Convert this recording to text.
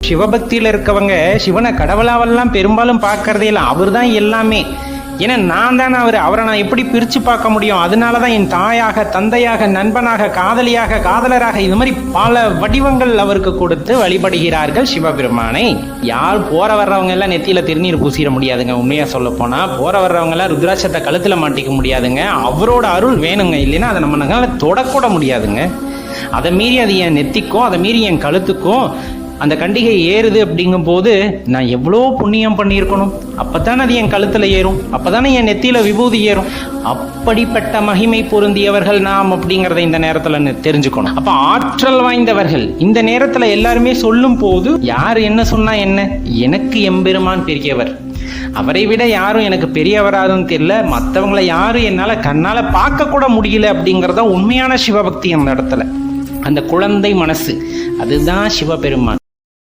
சிவபக்தியில இருக்கவங்க சிவனை கடவுளாவெல்லாம் பெரும்பாலும் பார்க்கறதே இல்லை. அவர் தான் எல்லாமே. ஏன்னா நான் தானே அவரை நான் எப்படி பிரித்து பார்க்க முடியும்? அதனாலதான் என் தாயாக, தந்தையாக, நண்பனாக, காதலியாக, காதலராக, இது மாதிரி பல வடிவங்கள் அவருக்கு கொடுத்து வழிபடுகிறார்கள் சிவபெருமானை. யார் போற வர்றவங்க எல்லாம் நெத்தியில திருநீர் பூசிட முடியாதுங்க. உண்மையா சொல்ல போனா போற வர்றவங்க எல்லாம் ருத்ராட்சத்தை கழுத்துல மாட்டிக்க முடியாதுங்க. அவரோட அருள் வேணுங்க, இல்லைன்னா அதை நம்ம தொடக்கூட முடியாதுங்க. அதை மீறி அது என் நெத்திக்கும், அதை மீறி என் கழுத்துக்கும் அந்த கண்டிகை ஏறுது அப்படிங்கும் போது நான் எவ்வளோ புண்ணியம் பண்ணியிருக்கணும். அப்போதானே அது என் கழுத்தில் ஏறும், அப்போதானே என் நெத்தியில் விபூதி ஏறும். அப்படிப்பட்ட மகிமை பொருந்தியவர்கள் நாம் அப்படிங்கிறத இந்த நேரத்தில் தெரிஞ்சுக்கணும். அப்போ ஆற்றல் வாய்ந்தவர்கள் இந்த நேரத்தில் எல்லாருமே சொல்லும் போது யார் என்ன சொன்னா என்ன, எனக்கு எம்பெருமான் பெரியவர், அவரை விட யாரும் எனக்கு பெரியவராதுன்னு தெரியல, மற்றவங்களை யாரும் என்னால் கண்ணால் பார்க்க கூட முடியல அப்படிங்கிறத உண்மையான சிவபக்தி. அந்த இடத்துல அந்த குழந்தை மனசு, அதுதான் சிவபெருமான்.